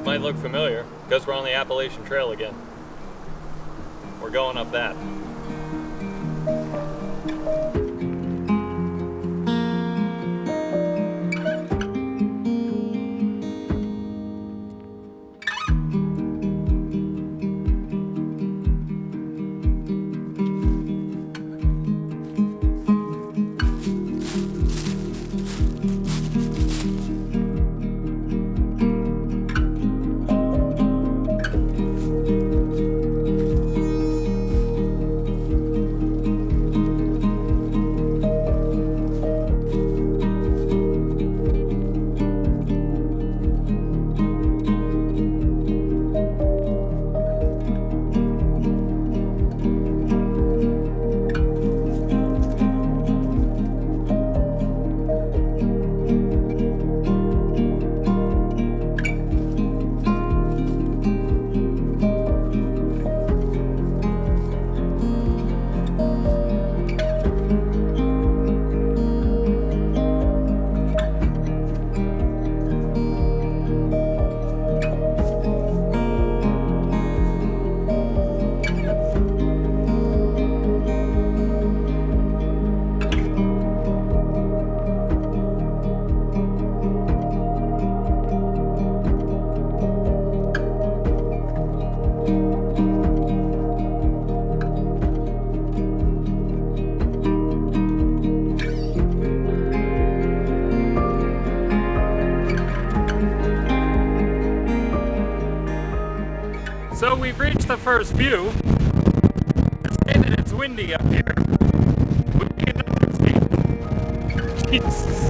Might look familiar because we're on the Appalachian Trail again. We're going up that. So we've reached the first view. It's saying that it's windy up here. Windy and understatement. Jesus.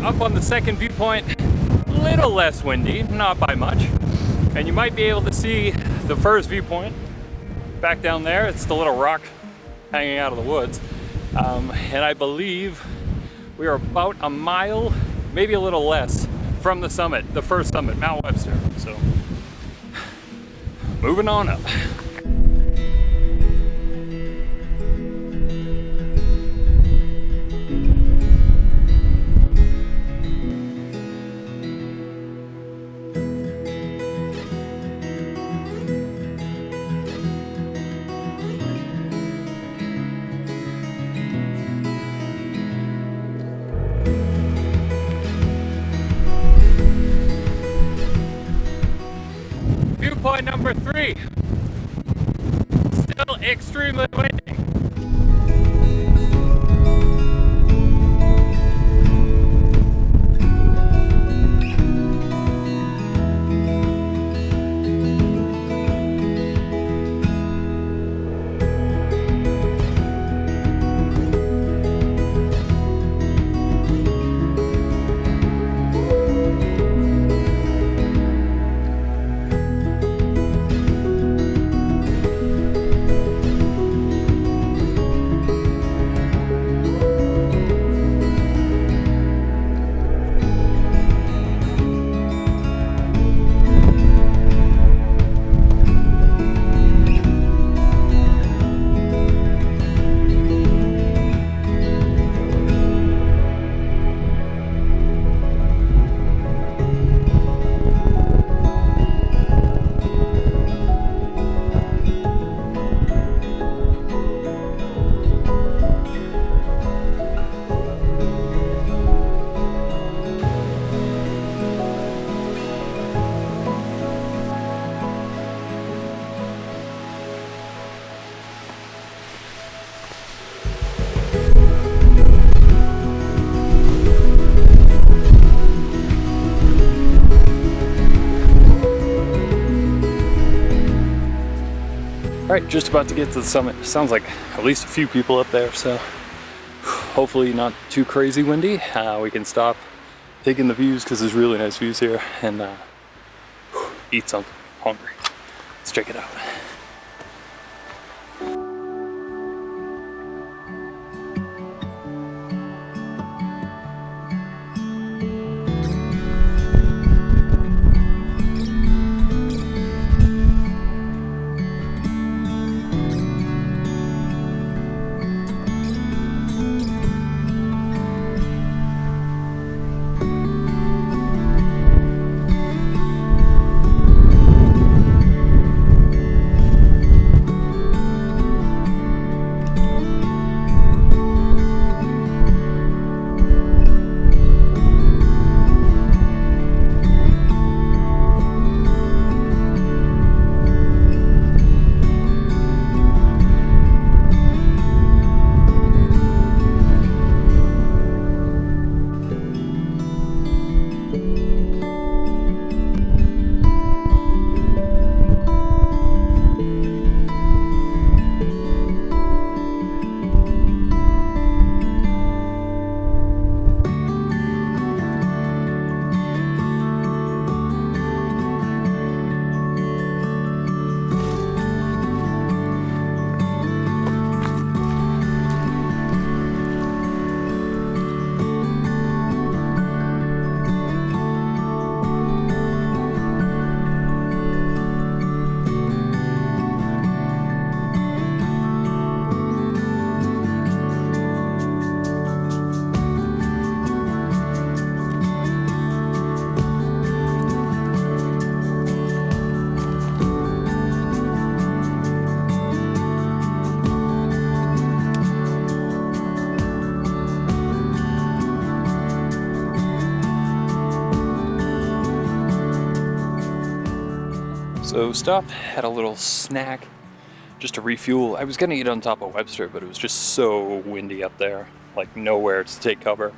Up on the second viewpoint, a little less windy, not by much, and you might be able to see the first viewpoint back down there. It's the little rock hanging out of the woods, and I believe we are about a mile, maybe a little less, from the summit, the first summit, Mount Webster. So moving on up. Viewpoint number 3. Still extremely windy. right, just about to get to the summit. Sounds like at least a few people up there, so hopefully not too crazy windy. We can stop, take in the views because there's really nice views here, and eat something. Hungry. Let's check it out. So stop, had a little snack just to refuel. I was gonna eat on top of Webster, but it was just so windy up there, like nowhere to take cover.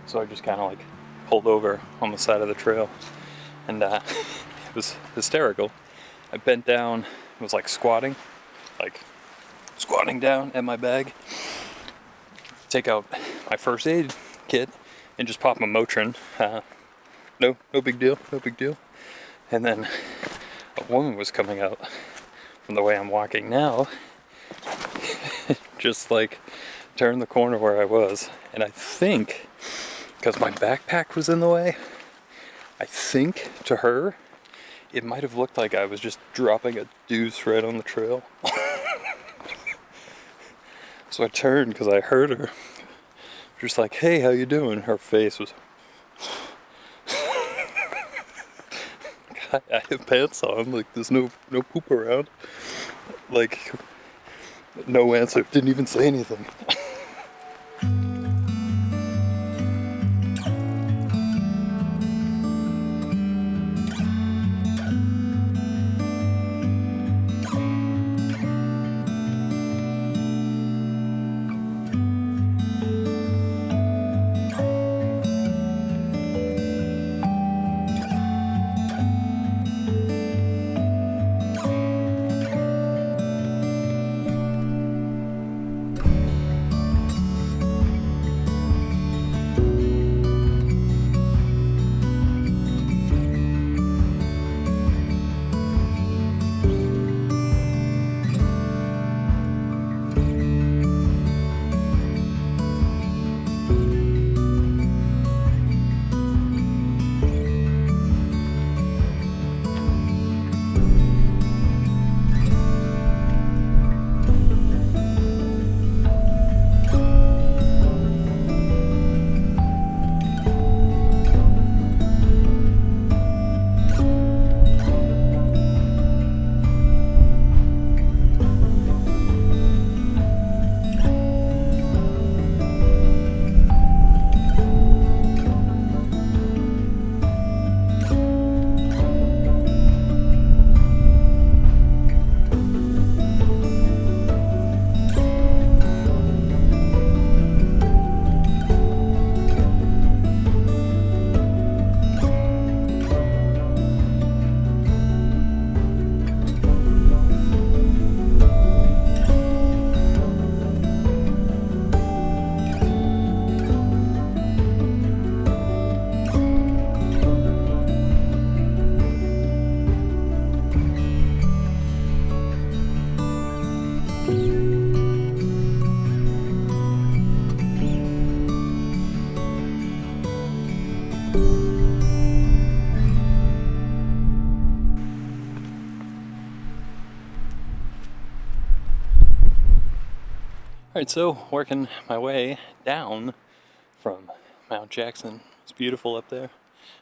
So I just kind of like pulled over on the side of the trail, and it was hysterical. I bent down, it was like squatting down at my bag, take out my first aid kit, and just pop my Motrin. No big deal, no big deal. And then a woman was coming out from the way I'm walking now, just like turned the corner where I was, and I think because my backpack was in the way, I think to her it might have looked like I was just dropping a deuce right on the trail. So I turned because I heard her just like, "Hey, how you doing?" Her face was I have pants on, like there's no poop around. Like, no answer, didn't even say anything. Alright, so working my way down from Mount Jackson. It's beautiful up there.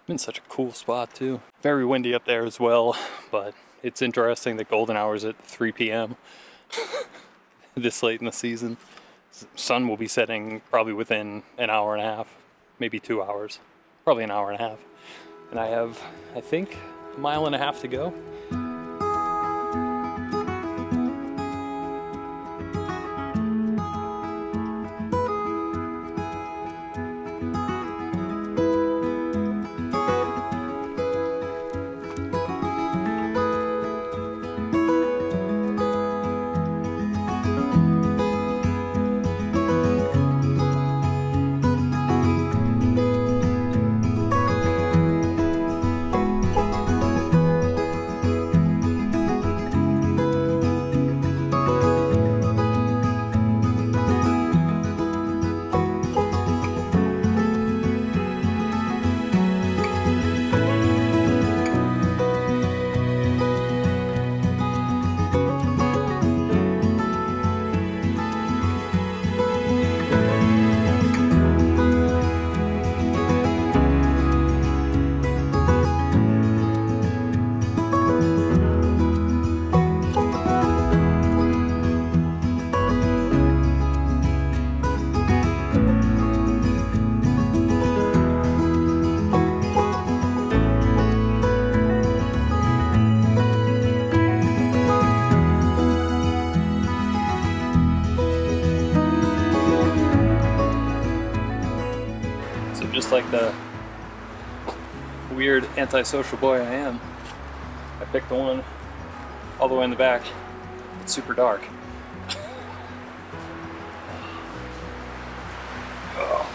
I'm in such a cool spot too. Very windy up there as well, but it's interesting that golden hour is at 3 p.m. this late in the season. Sun will be setting probably within an hour and a half, maybe 2 hours, probably an hour and a half. And I have, I think, a mile and a half to go. Just like the weird antisocial boy I am, I picked the one all the way in the back. It's super dark. Oh.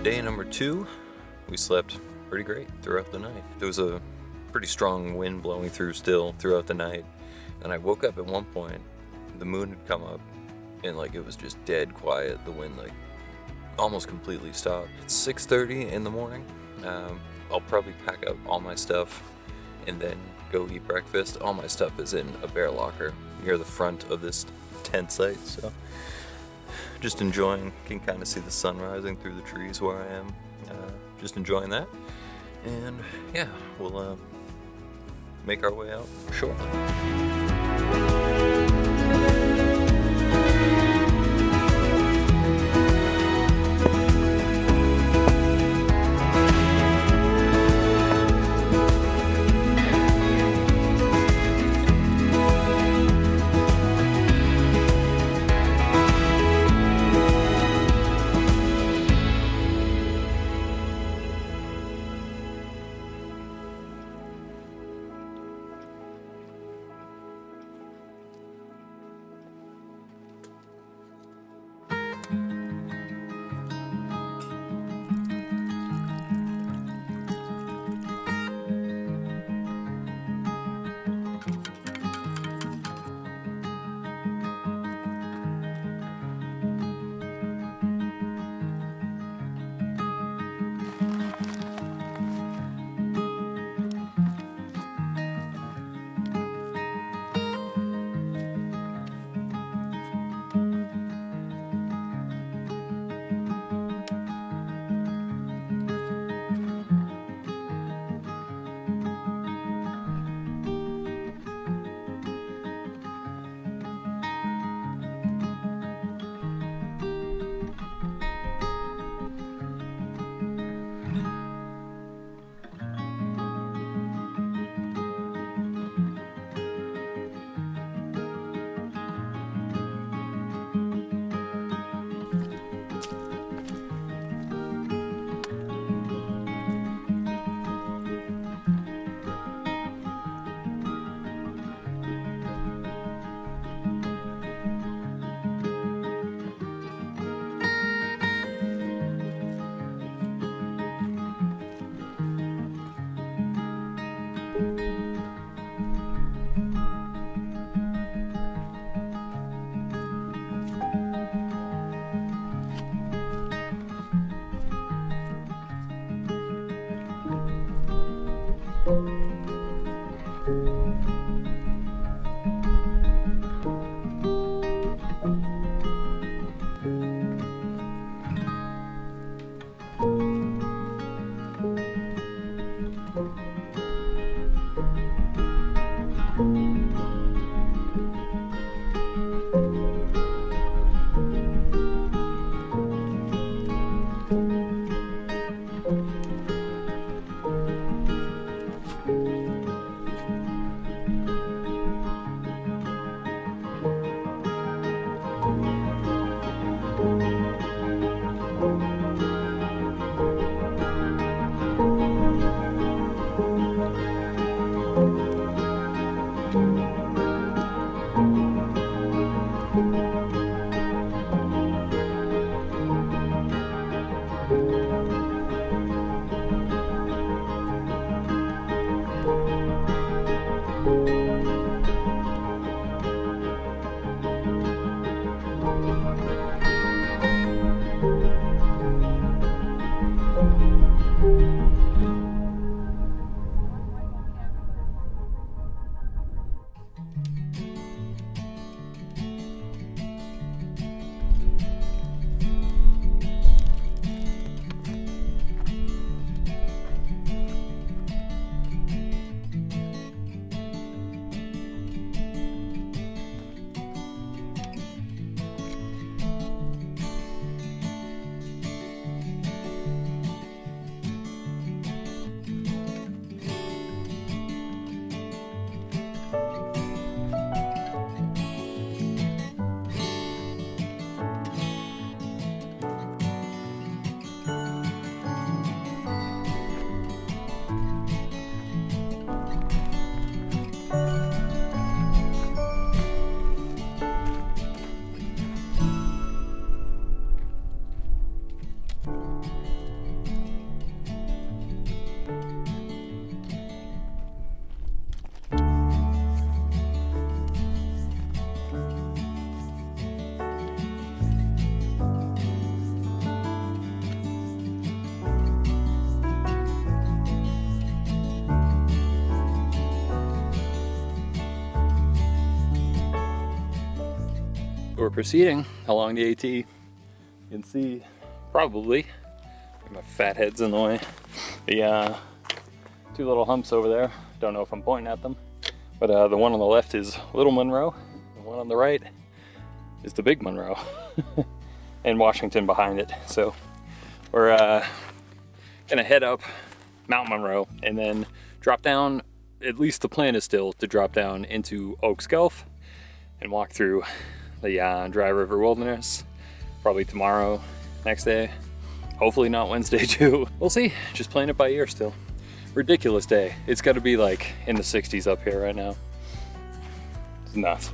Day number 2, we slept pretty great throughout the night. There was a pretty strong wind blowing through still throughout the night, and I woke up at one point, the moon had come up, and like it was just dead quiet. The wind like almost completely stopped. It's 6:30 in the morning. I'll probably pack up all my stuff and then go eat breakfast. All my stuff is in a bear locker near the front of this tent site, so just enjoying, can kind of see the sun rising through the trees where I am. Just enjoying that. And yeah, we'll make our way out shortly. We're proceeding along the AT. You can see, probably, my fat head's in the way, Two little humps over there. Don't know if I'm pointing at them, but the one on the left is Little Monroe. The one on the right is the Big Monroe, and Washington behind it. So we're gonna head up Mount Monroe and then drop down. At least the plan is still to drop down into Oaks Gulf and walk through the Dry River Wilderness. Probably tomorrow, next day. Hopefully not Wednesday too. We'll see. Just playing it by ear still. Ridiculous day. It's got to be like in the 60s up here right now. It's nuts.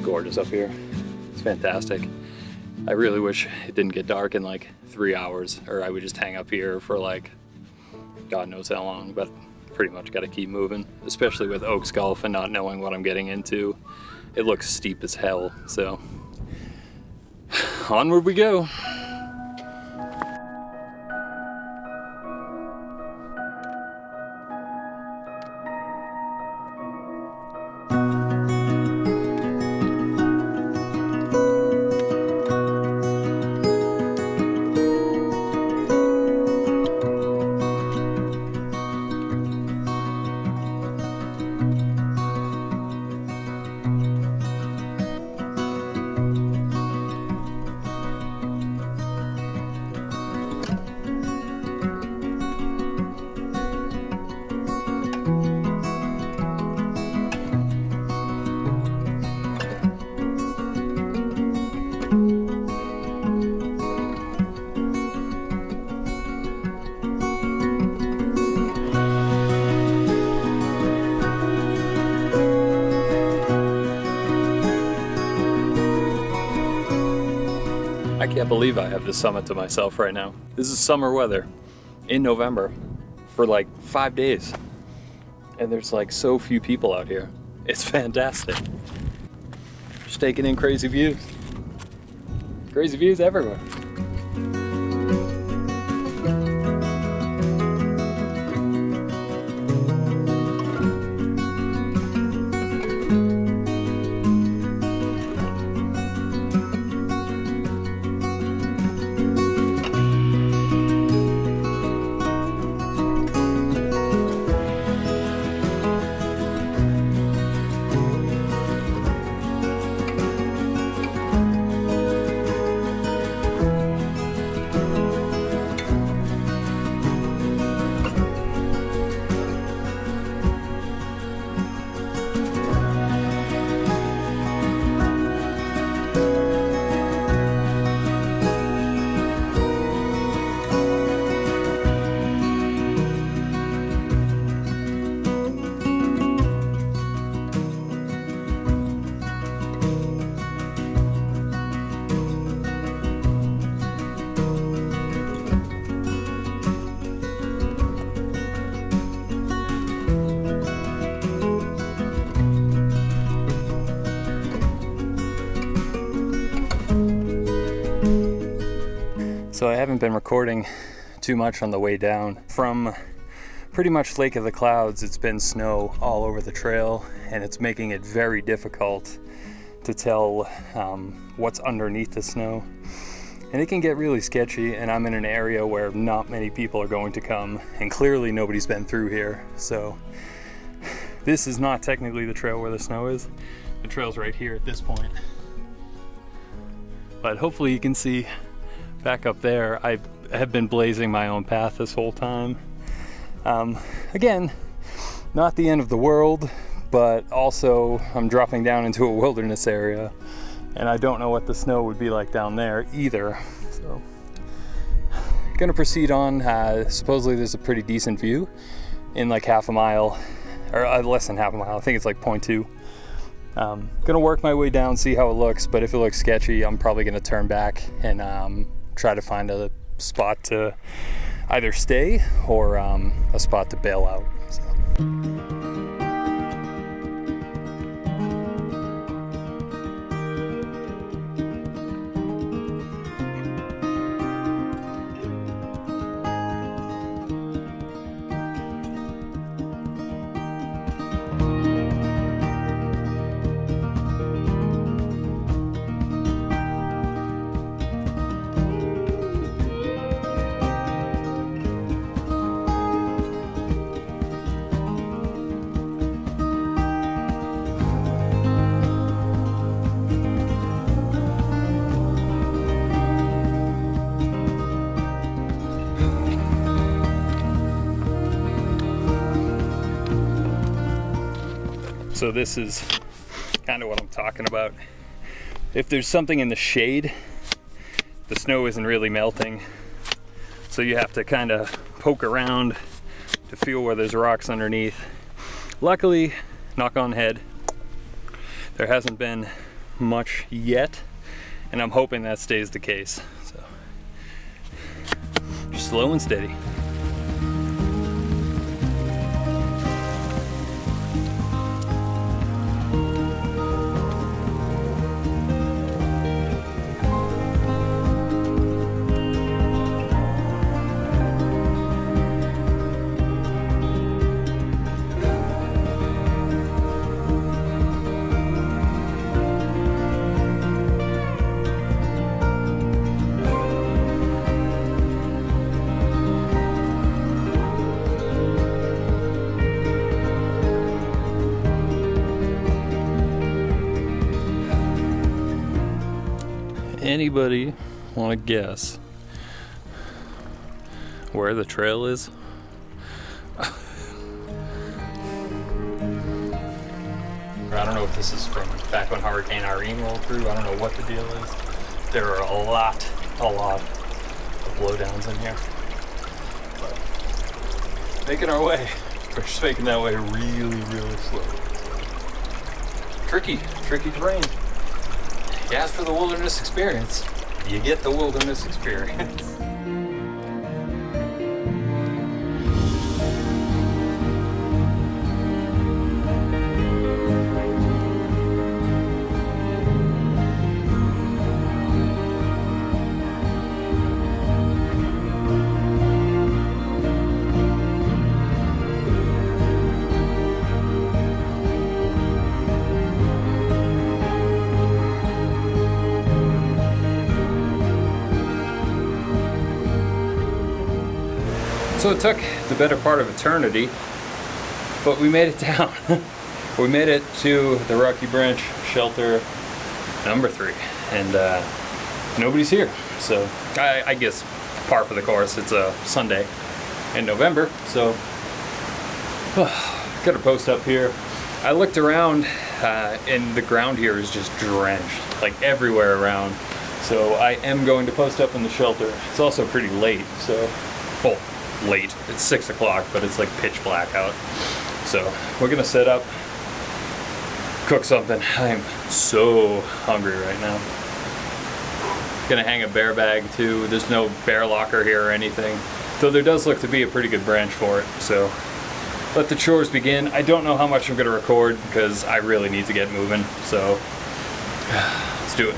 Gorgeous up here. It's fantastic. I really wish it didn't get dark in like 3 hours, or I would just hang up here for like God knows how long, but pretty much got to keep moving, especially with Oaks Gulf and not knowing what I'm getting into. It looks steep as hell, so onward we go. I can't believe I have the summit to myself right now. This is summer weather in November for like 5 days. And there's like so few people out here. It's fantastic. Just taking in crazy views. Crazy views everywhere. So I haven't been recording too much on the way down. From pretty much Lake of the Clouds, it's been snow all over the trail, and it's making it very difficult to tell what's underneath the snow. And it can get really sketchy, and I'm in an area where not many people are going to come, and clearly nobody's been through here. So this is not technically the trail where the snow is. The trail's right here at this point. But hopefully you can see back up there, I have been blazing my own path this whole time. Again, not the end of the world, but also I'm dropping down into a wilderness area, and I don't know what the snow would be like down there either. So gonna proceed on. Supposedly there's a pretty decent view in like half a mile, or less than half a mile. I think it's like 0.2. Gonna work my way down, see how it looks, but if it looks sketchy, I'm probably gonna turn back and try to find a spot to either stay or a spot to bail out. So. So this is kind of what I'm talking about. If there's something in the shade, the snow isn't really melting. So you have to kind of poke around to feel where there's rocks underneath. Luckily, knock on head, there hasn't been much yet, and I'm hoping that stays the case. So, just slow and steady. Anybody want to guess where the trail is? I don't know if this is from back when Hurricane Irene rolled through. I don't know what the deal is. There are a lot of blowdowns in here. But making our way. We're just making that way really slow. Tricky terrain. You ask for the wilderness experience, you get the wilderness experience. So it took the better part of eternity, but we made it down. We made it to the Rocky Branch shelter number 3, and nobody's here. So I guess par for the course. It's a Sunday in November, so got a post up here. I looked around and the ground here is just drenched, like everywhere around. So I am going to post up in the shelter. It's also pretty late, so, well, late. It's 6 o'clock, but it's like pitch black out. So we're gonna set up, cook something. I'm so hungry right now. Gonna hang a bear bag too. There's no bear locker here or anything, though there does look to be a pretty good branch for it. So let the chores begin. I don't know how much I'm gonna record because I really need to get moving. So let's do it.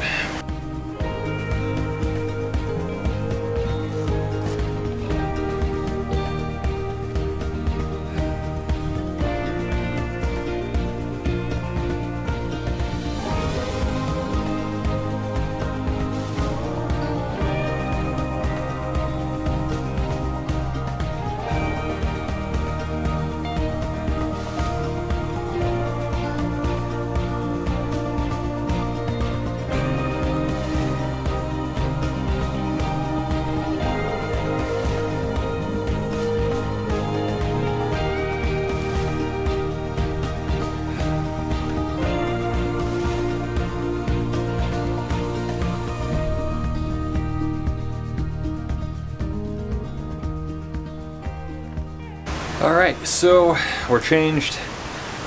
All right, so we're changed.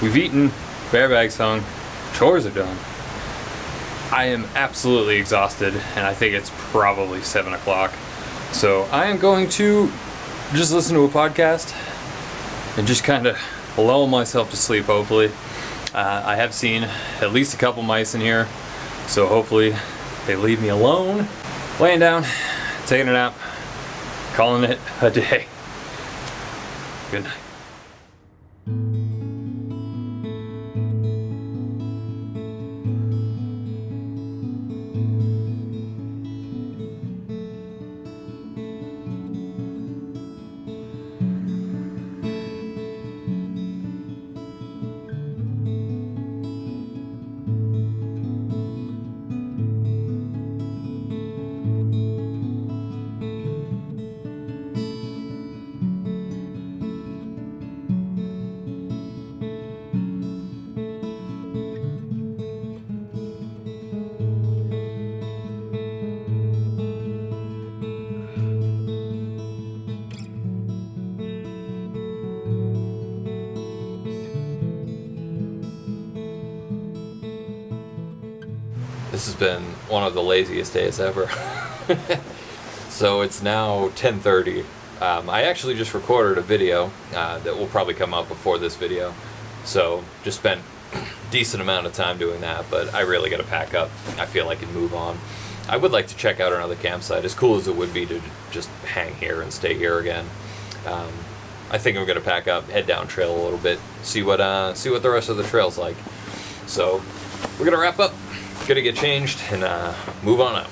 We've eaten, bear bags hung, chores are done. I am absolutely exhausted, and I think it's probably 7 o'clock. So I am going to just listen to a podcast and just kind of lull myself to sleep, hopefully. I have seen at least a couple mice in here, so hopefully they leave me alone. Laying down, taking a nap, calling it a day. Good night. This has been one of the laziest days ever. So it's now 10:30. I actually just recorded a video that will probably come out before this video. So just spent a decent amount of time doing that, but I really got to pack up. I feel like I can move on. I would like to check out another campsite, as cool as it would be to just hang here and stay here again. I think I'm gonna pack up, head down trail a little bit, see what the rest of the trail's like. So we're gonna wrap up. Gonna get changed and move on out.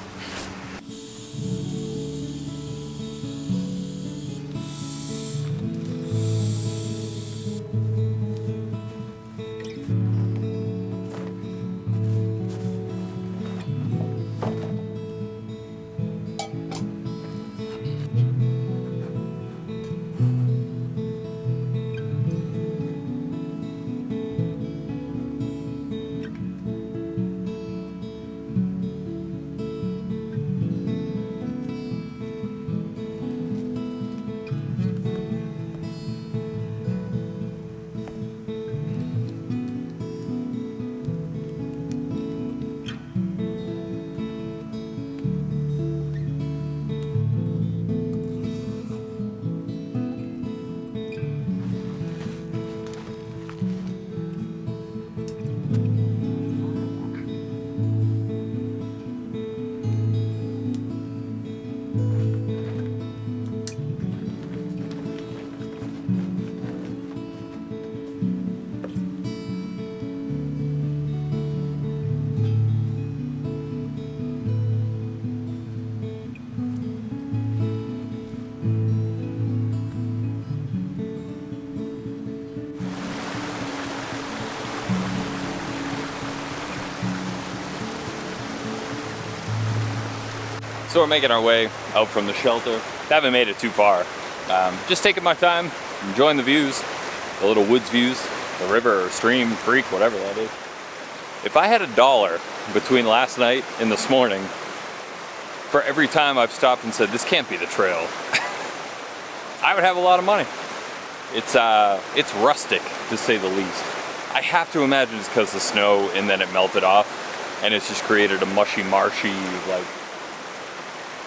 So we're making our way out from the shelter. Haven't made it too far. Just taking my time, enjoying the views, the little woods views, the river or stream, creek, whatever that is. If I had $1 between last night and this morning, for every time I've stopped and said, this can't be the trail, I would have a lot of money. It's rustic, to say the least. I have to imagine it's because of the snow and then it melted off, and it's just created a mushy, marshy, like,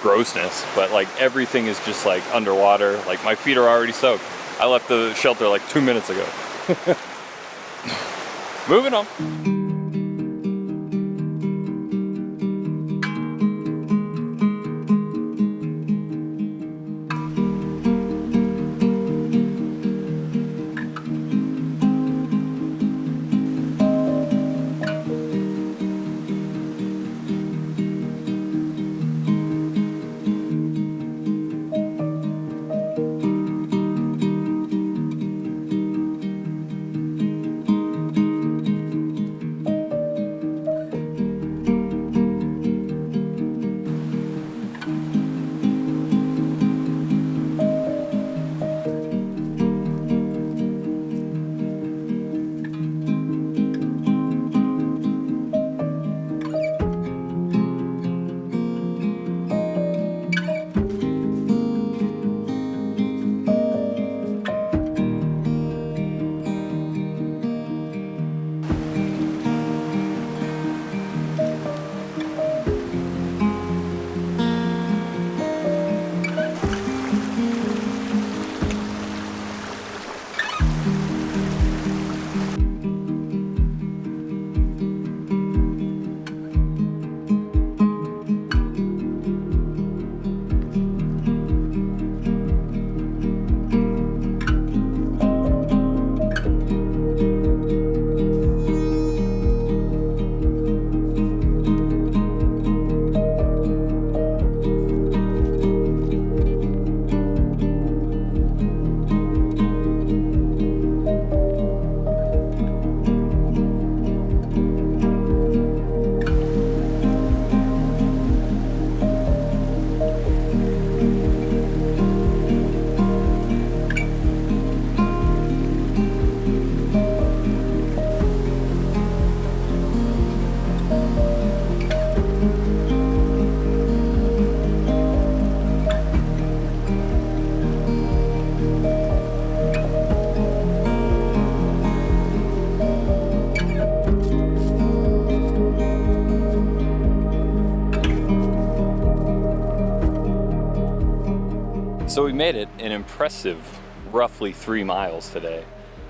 grossness. But like everything is just like underwater. Like my feet are already soaked. I left the shelter like 2 minutes ago. Moving on. So we made it an impressive roughly 3 miles today.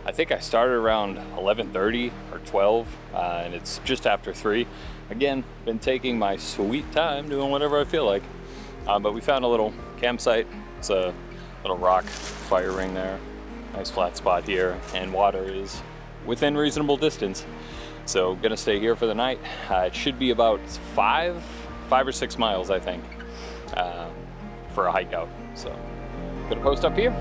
I think I started around 11:30 or 12, and it's just after 3. Again, been taking my sweet time doing whatever I feel like. But we found a little campsite. It's a little rock fire ring there. Nice flat spot here, and water is within reasonable distance. So gonna stay here for the night. It should be about 5 or 6 miles, I think, for a hike out. So gonna post up here.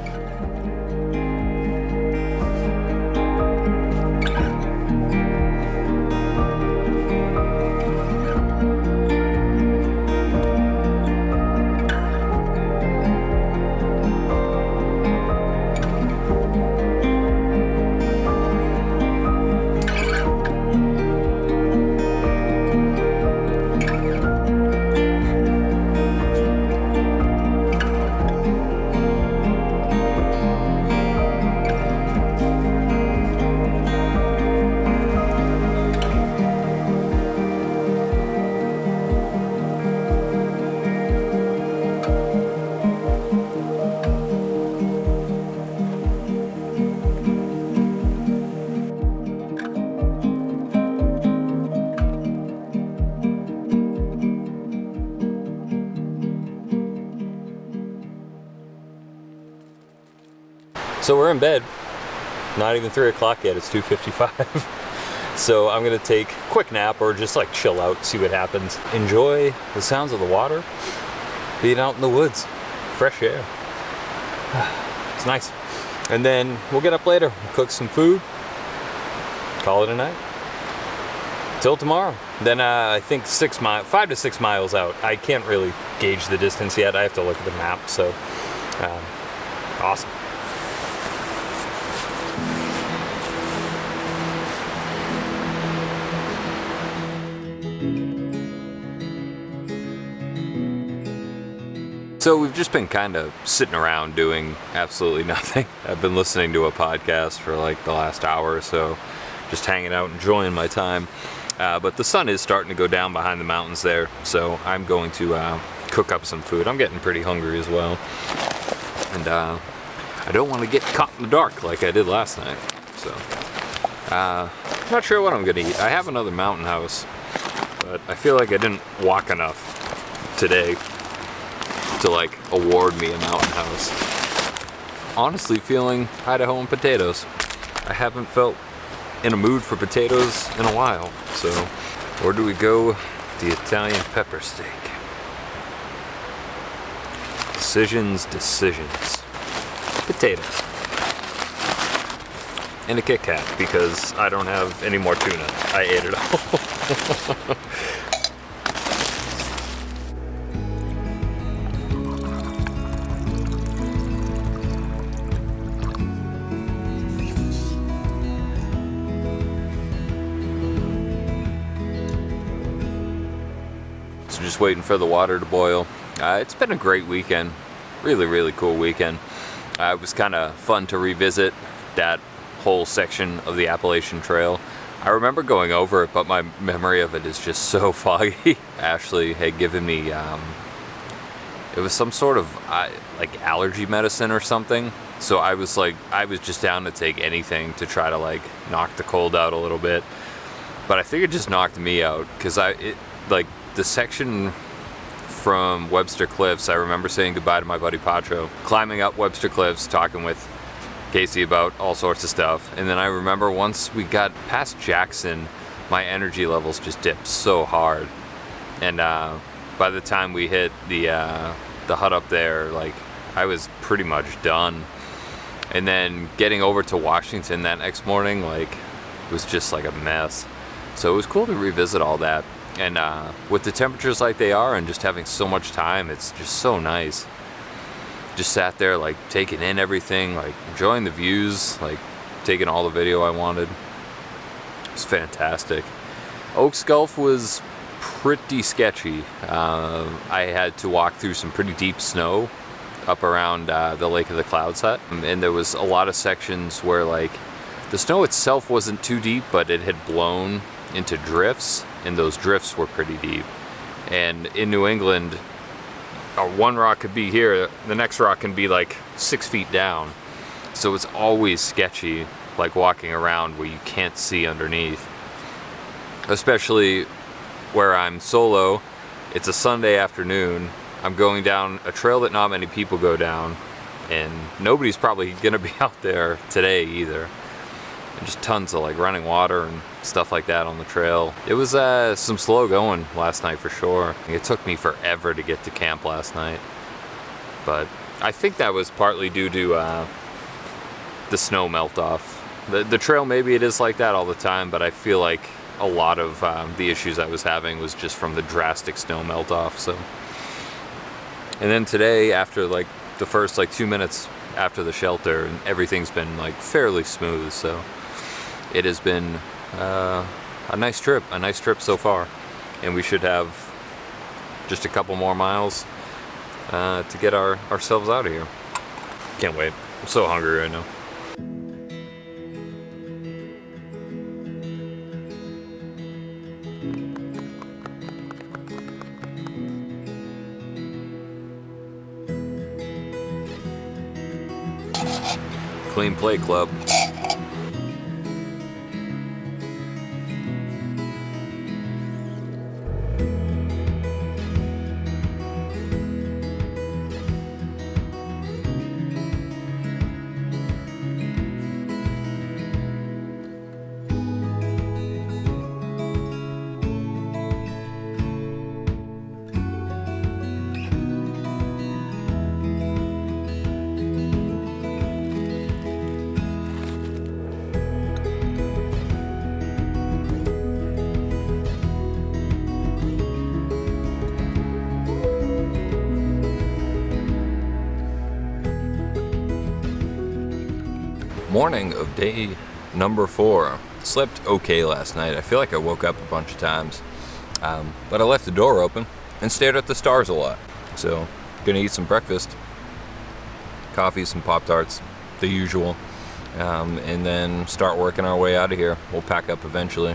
So we're in bed, not even 3 o'clock yet, it's 2:55. So I'm gonna take a quick nap or just like chill out, see what happens. Enjoy the sounds of the water, being out in the woods, fresh air. It's nice. And then we'll get up later, we'll cook some food, call it a night. Till tomorrow. Then I think 5 to 6 miles out. I can't really gauge the distance yet, I have to look at the map, so awesome. So we've just been kind of sitting around doing absolutely nothing. I've been listening to a podcast for like the last hour or so, just hanging out, enjoying my time. But the sun is starting to go down behind the mountains there, so I'm going to cook up some food. I'm getting pretty hungry as well. And I don't want to get caught in the dark like I did last night. So, not sure what I'm gonna eat. I have another mountain house, but I feel like I didn't walk enough today to like award me a mountain house. Honestly feeling Idaho and potatoes. I haven't felt in a mood for potatoes in a while. So where do we go? The Italian pepper steak. Decisions. Potatoes. And a Kit Kat because I don't have any more tuna. I ate it all. Just waiting for the water to boil. It's been a great weekend. Really cool weekend. It was kind of fun to revisit that whole section of the Appalachian Trail. I remember going over it, but my memory of it is just so foggy. Ashley had given me, it was some sort of like allergy medicine or something. So I was just down to take anything to try to like knock the cold out a little bit. But I think it just knocked me out because the section from Webster Cliffs, I remember saying goodbye to my buddy Patro, climbing up Webster Cliffs, talking with Casey about all sorts of stuff. And then I remember once we got past Jackson, my energy levels just dipped so hard. And by the time we hit the hut up there, like I was pretty much done. And then getting over to Washington that next morning, like it was just like a mess. So it was cool to revisit all that. And with the temperatures like they are and just having so much time, it's just so nice. Just sat there like taking in everything, like enjoying the views, like taking all the video I wanted. It was fantastic. Oaks Gulf was pretty sketchy. I had to walk through some pretty deep snow up around the Lake of the Clouds hut. And there was a lot of sections where like the snow itself wasn't too deep, but it had blown into drifts, and those drifts were pretty deep. And in New England, one rock could be here, the next rock can be like 6 feet down. So it's always sketchy, like walking around where you can't see underneath. Especially where I'm solo, it's a Sunday afternoon, I'm going down a trail that not many people go down, and nobody's probably gonna be out there today either. And just tons of like running water and stuff like that on the trail. It was some slow going last night for sure. It took me forever to get to camp last night, but I think that was partly due to the snow melt off. The trail, maybe it is like that all the time, but I feel like a lot of the issues I was having was just from the drastic snow melt off. So, and then today, after like the first like 2 minutes after the shelter, and everything's been like fairly smooth. So it has been a nice trip so far, and we should have just a couple more miles to get ourselves out of here. Can't wait. I'm so hungry right now. Clean Play Club. Morning of day number 4. Slept okay last night. I feel like I woke up a bunch of times, but I left the door open and stared at the stars a lot. So gonna eat some breakfast, coffee, some Pop-Tarts, the usual, and then start working our way out of here. We'll pack up eventually,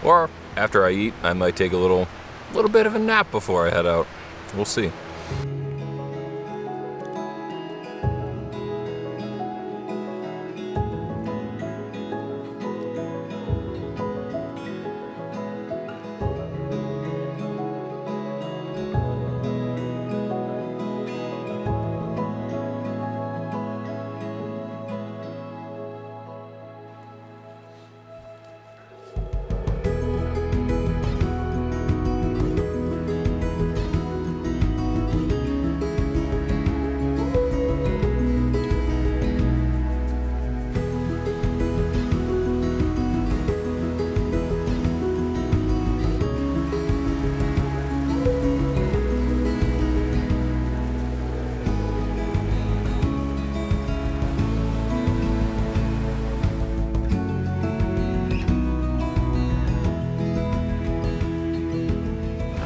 or after I eat I might take a little bit of a nap before I head out. We'll see.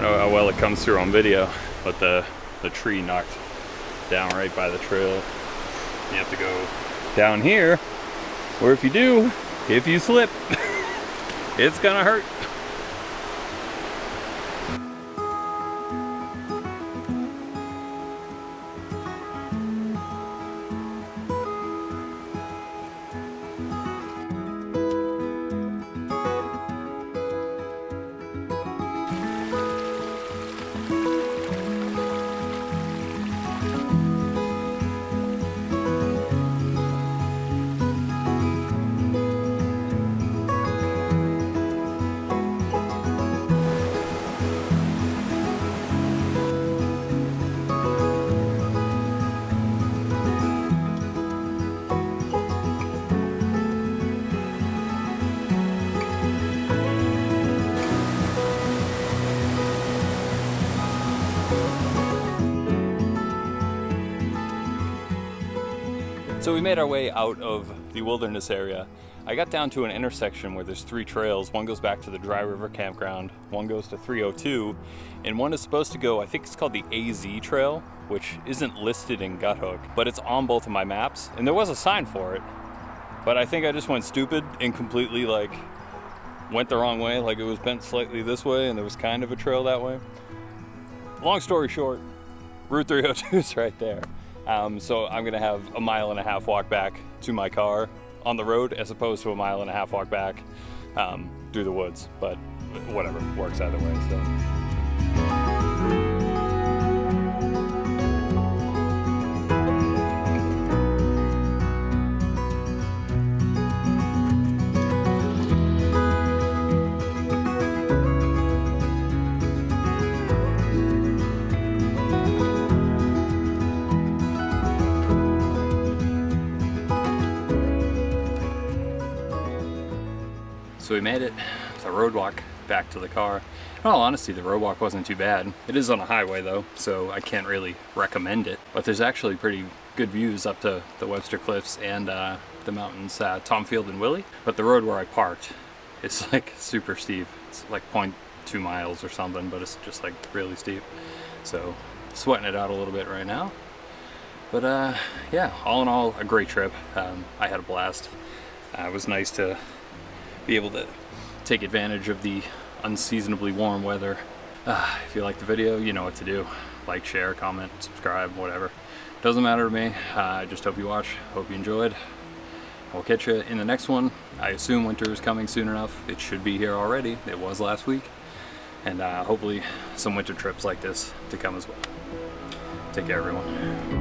How well it comes through on video, but the tree knocked down right by the trail. You have to go down here, or if you do, if you slip, it's gonna hurt. So we made our way out of the wilderness area. I got down to an intersection where there's 3 trails. One goes back to the Dry River Campground, one goes to 302, and one is supposed to go, I think it's called the AZ Trail, which isn't listed in Guthook, but it's on both of my maps, and there was a sign for it. But I think I just went stupid and completely like went the wrong way, like it was bent slightly this way and there was kind of a trail that way. Long story short, Route 302 is right there. So I'm gonna have a 1.5 mile walk back to my car on the road as opposed to a 1.5 mile walk back through the woods, but whatever, works either way, so. So we made it, the road walk back to the car. In all honesty, the road walk wasn't too bad. It is on a highway though, so I can't really recommend it. But there's actually pretty good views up to the Webster Cliffs and the mountains, Tom Field and Willie. But the road where I parked is like super steep. It's like 0.2 miles or something, but it's just like really steep. So sweating it out a little bit right now. But yeah, all in all, a great trip. I had a blast. It was nice to be able to take advantage of the unseasonably warm weather. If you like the video, you know what to do. Like, share, comment, subscribe, whatever. Doesn't matter to me. I just hope you watch. Hope you enjoyed. I'll catch you in the next one. I assume winter is coming soon enough. It should be here already. It was last week. And hopefully some winter trips like this to come as well. Take care, everyone.